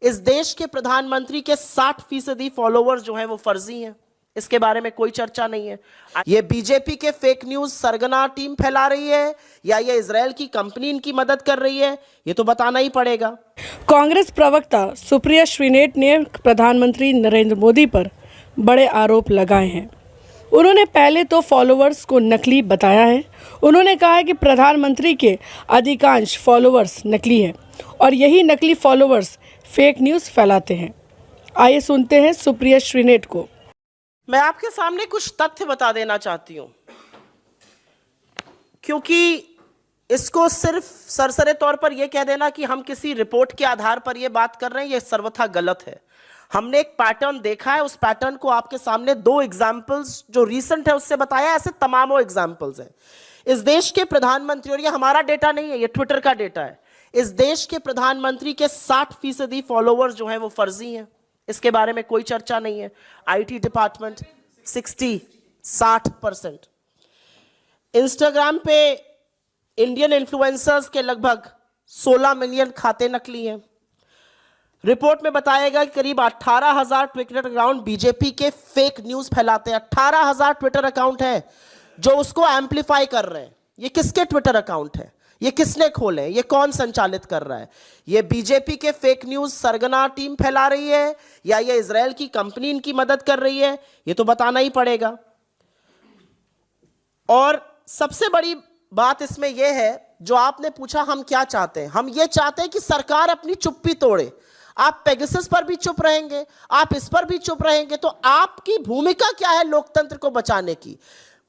इस देश के प्रधानमंत्री के 60% फॉलोअर्स जो हैं वो फर्जी हैं, इसके बारे में कोई चर्चा नहीं है। ये बीजेपी के फेक न्यूज सरगना टीम फैला रही है या ये इजराइल की कंपनी इनकी मदद कर रही है, ये तो बताना ही पड़ेगा। कांग्रेस प्रवक्ता सुप्रिया श्रीनेट ने प्रधानमंत्री नरेंद्र मोदी पर बड़े आरोप लगाए हैं। उन्होंने पहले तो फॉलोअर्स को नकली बताया है। उन्होंने कहा है कि प्रधानमंत्री के अधिकांश फॉलोअर्स नकली हैं और यही नकली फॉलोअर्स फेक न्यूज़ फैलाते हैं। आइए सुनते हैं सुप्रिया श्रीनेट को। मैं आपके सामने कुछ तथ्य बता देना चाहती हूं, क्योंकि इसको सिर्फ सरसरे तौर पर यह कह देना कि हम किसी रिपोर्ट के आधार पर यह बात कर रहे हैं, यह सर्वथा गलत है। हमने एक पैटर्न देखा है, उस पैटर्न को आपके सामने 2 एग्जाम्पल्स जो रीसेंट है उससे बताया, ऐसे तमामों एग्जाम्पल्स हैं। इस देश के प्रधानमंत्री, और ये हमारा डेटा नहीं है, ये ट्विटर का डेटा है, इस देश के प्रधानमंत्री के 60% फॉलोअर्स जो हैं वो फर्जी हैं, इसके बारे में कोई चर्चा नहीं है। आईटी डिपार्टमेंट 60% इंस्टाग्राम पे इंडियन इन्फ्लुएंसर्स के लगभग 16 मिलियन खाते नकली हैं। रिपोर्ट में बताया गया कि करीब 18,000 ट्विटर अकाउंट बीजेपी के फेक न्यूज फैलाते हैं। 18,000 ट्विटर अकाउंट हैं जो उसको एम्पलीफाई कर रहे हैं। ये किसके ट्विटर अकाउंट है, ये किसने खोले, ये कौन संचालित कर रहा है? ये बीजेपी के फेक न्यूज सरगना टीम फैला रही है या ये इजराइल की कंपनी इनकी मदद कर रही है, ये तो बताना ही पड़ेगा। और सबसे बड़ी बात इसमें यह है, जो आपने पूछा हम क्या चाहते हैं, हम ये चाहते हैं कि सरकार अपनी चुप्पी तोड़े। आप पेगासस पर भी चुप रहेंगे, आप इस पर भी चुप रहेंगे, तो आपकी भूमिका क्या है लोकतंत्र को बचाने की?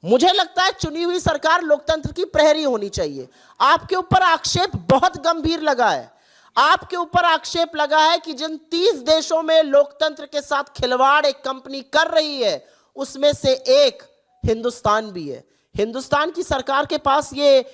मुझे लगता है चुनी हुई सरकार लोकतंत्र की प्रहरी होनी चाहिए। आपके ऊपर आक्षेप बहुत गंभीर लगा है, आपके ऊपर आक्षेप लगा है कि जिन 30 देशों में लोकतंत्र के साथ खिलवाड़ एक कंपनी कर रही है, उसमें से एक हिंदुस्तान भी है। हिंदुस्तान की सरकार के पास ये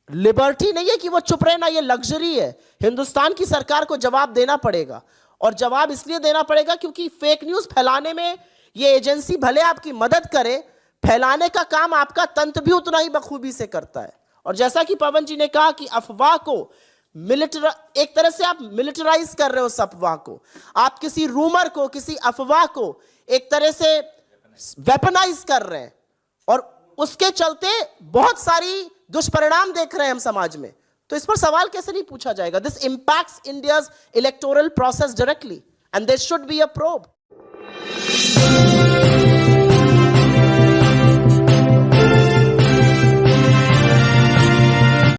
लिबर्टी नहीं है कि वो चुप रहे ना, ये लग्जरी है। हिंदुस्तान की सरकार को जवाब देना पड़ेगा, और जवाब इसलिए देना पड़ेगा क्योंकि फेक न्यूज फैलाने में ये एजेंसी भले आपकी मदद करे, फैलाने का काम आपका तंत्र भी उतना ही बखूबी से करता है। और जैसा कि पवन जी ने कहा कि अफवाह को एक तरह से आप मिलिटराइज कर रहे हो, उस अफवाह को आप किसी रूमर को, किसी अफवाह को एक तरह से वेपनाइज कर रहे हैं, और उसके चलते बहुत सारी दुष्परिणाम देख रहे हैं हम समाज में। तो इस पर सवाल कैसे नहीं पूछा जाएगा? This impacts India's electoral process directly and there should be a probe.